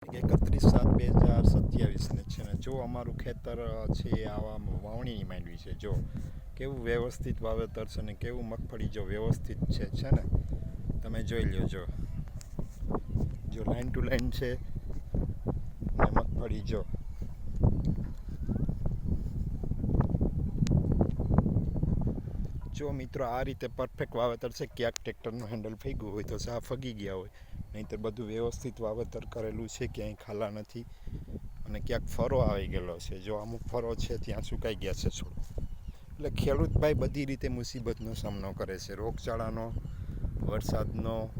31/7/2027 છે ને જો અમારું ખેતર છે આવા વાવણીની માંડવી છે. જો કેવું વ્યવસ્થિત વાવેતર છે ને કેવું મગફળી જો વ્યવસ્થિત છે ને તમે જોઈ લ્યો. જો લાઈન ટુ લાઈન છે ને મગફળી જો મિત્રો આ રીતે પરફેક્ટ વાવેતર છે. ક્યાંક ટ્રેક્ટરનું હેન્ડલ ફગ્યું હોય તો સા ફગી ગયા હોય, નહીંતર બધું વ્યવસ્થિત વાવેતર કરેલું છે, ક્યાંય ખાલા નથી. અને ક્યાંક ફરો આવી ગયેલો છે. જો અમુક ફરો છે ત્યાં સુકાઈ ગયા છે છોડ. એટલે ખેડૂત ભાઈ બધી રીતે મુસીબતનો સામનો કરે છે. રોગચાળાનો, વરસાદનો,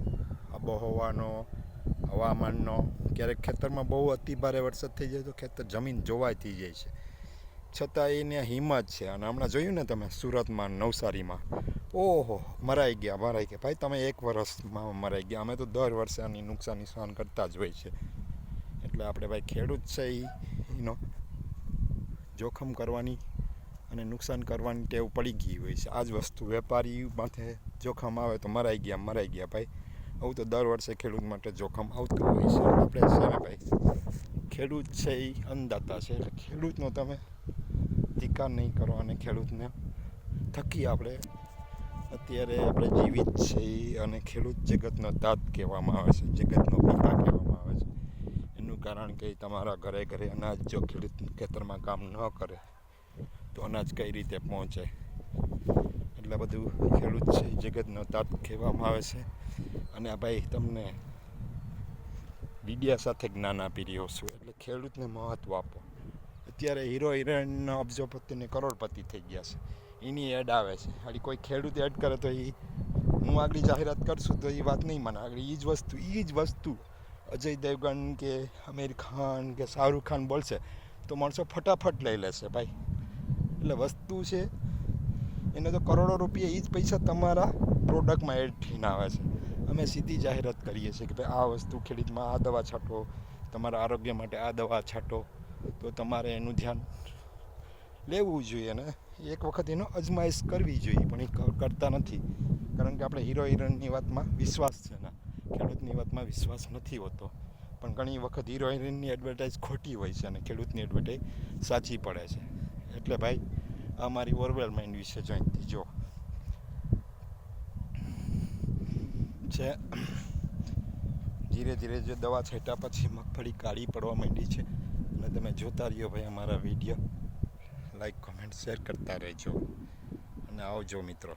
આબોહવાનો, હવામાનનો. ક્યારેક ખેતરમાં બહુ અતિભારે વરસાદ થઈ જાય તો ખેતર જમીન જોવાઈ થઈ જાય છે, છતાં એને હિંમત છે. અને હમણાં જોયું ને તમે સુરતમાં, નવસારીમાં, ઓહો મરાઈ ગયા ભાઈ. તમે એક વર્ષમાં મરાઈ ગયા. અમે તો દર વર્ષે આની નુકસાની સહન કરતા જ હોય છે. એટલે આપણે ભાઈ ખેડૂત છે એનો જોખમ કરવાની અને નુકસાન કરવાની ટેવ પડી ગઈ હોય છે. આ જ વસ્તુ વેપારી માથે જોખમ આવે તો મરાઈ ગયા ભાઈ. આવું તો દર વર્ષે ખેડૂત માટે જોખમ આવતું હોય છે. આપણે છે ને ભાઈ, ખેડૂત છે એ અન્નદાતા છે. એટલે ખેડૂતનો તમે ધિક્કાર નહીં કરો અને ખેડૂતને થકી આપણે અત્યારે આપણે જીવિત છે. અને ખેડૂત જગતનો તાત કહેવામાં આવે છે, જગતનો પિતા કહેવામાં આવે છે. એનું કારણ કે તમારા ઘરે ઘરે અનાજ જો ખેડૂત ખેતરમાં કામ ન કરે તો અનાજ કઈ રીતે પહોંચે. એટલે બધું ખેડૂત છે જગતનો તાત કહેવામાં આવે છે. અને આ ભાઈ તમને વિડિયા સાથે જ્ઞાન આપી રહ્યો છું. એટલે ખેડૂતને મહત્ત્વ આપો. અત્યારે હીરો હિરોઈનના અબજોપતિને કરોડપતિ થઈ ગયા છે. એની એડ આવે છે. ખાલી કોઈ ખેડૂત એડ કરે તો એ હું આગળ જાહેરાત કરશું તો એ વાત નહીં માને. આગળ એ જ વસ્તુ અજય દેવગન કે આમિર ખાન કે શાહરુખ ખાન બોલશે તો માણસો ફટાફટ લઈ લેશે ભાઈ. એટલે વસ્તુ છે એને તો કરોડો રૂપિયા એ જ પૈસા તમારા પ્રોડક્ટમાં એડ થઈને આવે છે. અમે સીધી જાહેરાત કરીએ છીએ કે ભાઈ આ વસ્તુ ખેડૂતમાં આ દવા છાંટો, તમારા આરોગ્ય માટે આ દવા છાંટો, તો તમારે એનું ધ્યાન લેવું જોઈએ. ને એક વખત એનો અજમાઈશ કરવી જોઈએ, પણ એ કરતા નથી. કારણ કે આપણે હીરો હિરોઈનની વાતમાં વિશ્વાસ છે ને ખેડૂતની વાતમાં વિશ્વાસ નથી હોતો. પણ ઘણી વખત હીરો હિરોઈનની એડવર્ટાઈઝ ખોટી હોય છે અને ખેડૂતની એડવર્ટાઈઝ સાચી પડે છે. એટલે ભાઈ આ મારી ઓરવેલ માઇન્ડ વિશે જોઈતી જો છે. ધીરે ધીરે જે દવા છાંટ્યા પછી મગફળી કાળી પડવા માંડી છે. અને તમે જોતા રહ્યો ભાઈ અમારા વિડીયો. લાઈક, કોમેન્ટ, શેર કરતા રહેજો અને આવજો મિત્રો.